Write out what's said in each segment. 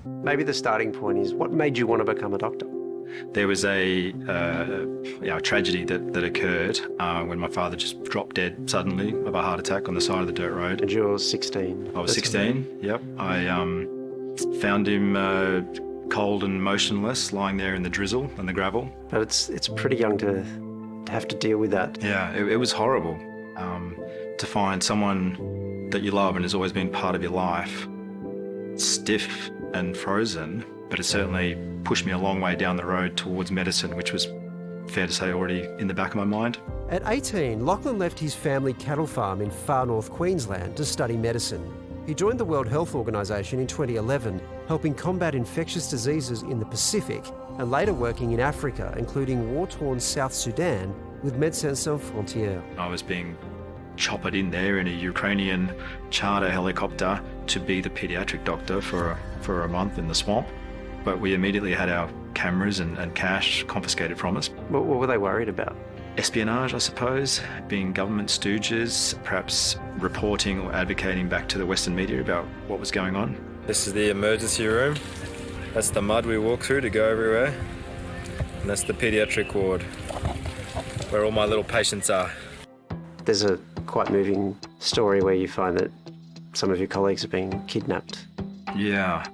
Maybe the starting point is, what made you want to become a doctor? There was a tragedy that occurred when my father just dropped dead suddenly of a heart attack on the side of the dirt road. And you were 16? I was 16, yep. I found him cold and motionless, lying there in the drizzle and the gravel. But it's pretty young to have to deal with that. Yeah, it was horrible to find someone that you love and has always been part of your life stiff and frozen, but it certainly pushed me a long way down the road towards medicine, which was, fair to say, already in the back of my mind. At 18, Lachlan left his family cattle farm in far north Queensland to study medicine. He joined the World Health Organization in 2011, helping combat infectious diseases in the Pacific, and later working in Africa, including war-torn South Sudan, with Médecins Sans Frontières. I was being choppered in there in a Ukrainian charter helicopter to be the paediatric doctor for a month in the swamp. But we immediately had our cameras and cash confiscated from us. What were they worried about? Espionage, I suppose, being government stooges, perhaps reporting or advocating back to the Western media about what was going on. This is the emergency room. That's the mud we walk through to go everywhere. And that's the paediatric ward, where all my little patients are. There's a quite moving story where you find that some of your colleagues are being kidnapped. Yeah,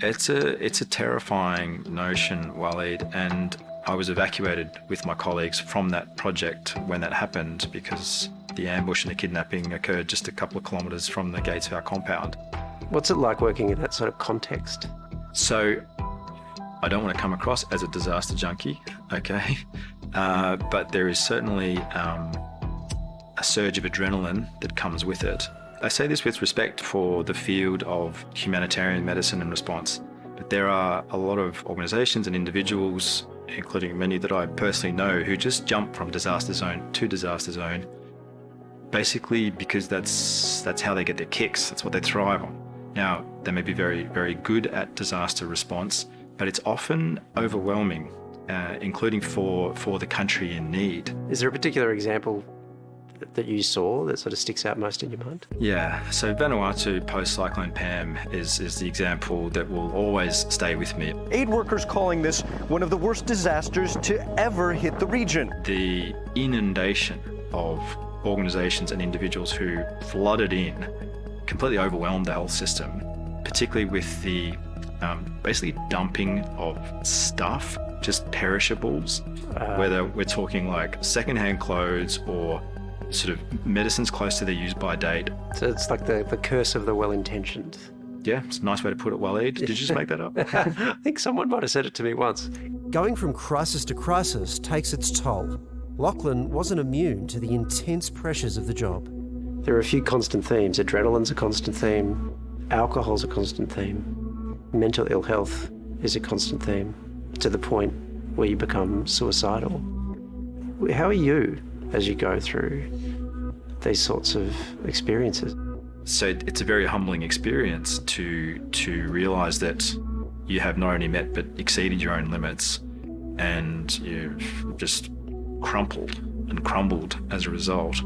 it's a terrifying notion, Waleed, and I was evacuated with my colleagues from that project when that happened because the ambush and the kidnapping occurred just a couple of kilometres from the gates of our compound. What's it like working in that sort of context? So, I don't want to come across as a disaster junkie, okay? But there is certainly a surge of adrenaline that comes with it. I say this with respect for the field of humanitarian medicine and response, but there are a lot of organisations and individuals, including many that I personally know, who just jump from disaster zone to disaster zone, basically because that's how they get their kicks, that's what they thrive on. Now, they may be very, very good at disaster response, but it's often overwhelming, including for the country in need. Is there a particular example that you saw that sort of sticks out most in your mind? Yeah, so Vanuatu post-Cyclone Pam is the example that will always stay with me. Aid workers calling this one of the worst disasters to ever hit the region. The inundation of organisations and individuals who flooded in completely overwhelmed the health system, particularly with the basically dumping of stuff, just perishables, whether we're talking like secondhand clothes or sort of medicines close to their use-by date. So it's like the curse of the well-intentioned. Yeah, it's a nice way to put it, Waleed. Did you just make that up? I think someone might have said it to me once. Going from crisis to crisis takes its toll. Lachlan wasn't immune to the intense pressures of the job. There are a few constant themes. Adrenaline's a constant theme. Alcohol's a constant theme. Mental ill health is a constant theme, to the point where you become suicidal. How are you as you go through these sorts of experiences? So it's a very humbling experience to realise that you have not only met but exceeded your own limits, and you've just crumpled and crumbled as a result.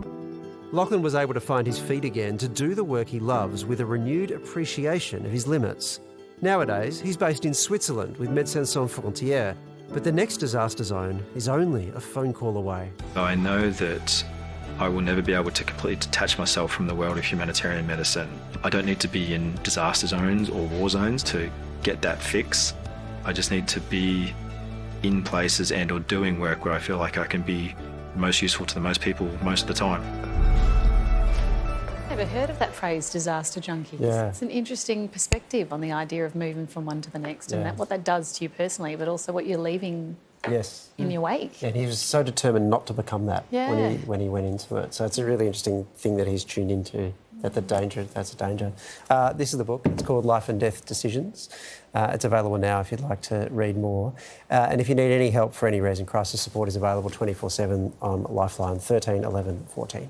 Lachlan was able to find his feet again to do the work he loves with a renewed appreciation of his limits. Nowadays, he's based in Switzerland with Médecins Sans Frontières, but the next disaster zone is only a phone call away. I know that I will never be able to completely detach myself from the world of humanitarian medicine. I don't need to be in disaster zones or war zones to get that fix. I just need to be in places and or doing work where I feel like I can be most useful to the most people most of the time. Never heard of that phrase, disaster junkies. Yeah. It's an interesting perspective on the idea of moving from one to the next and what that does to you personally, but also what you're leaving in your wake. And he was so determined not to become that Yeah. when he went into it. So it's a really interesting thing that he's tuned into, that's a danger. This is the book. It's called Life and Death Decisions. It's available now if you'd like to read more. And if you need any help for any reason, crisis support is available 24/7 on Lifeline 13 11 14.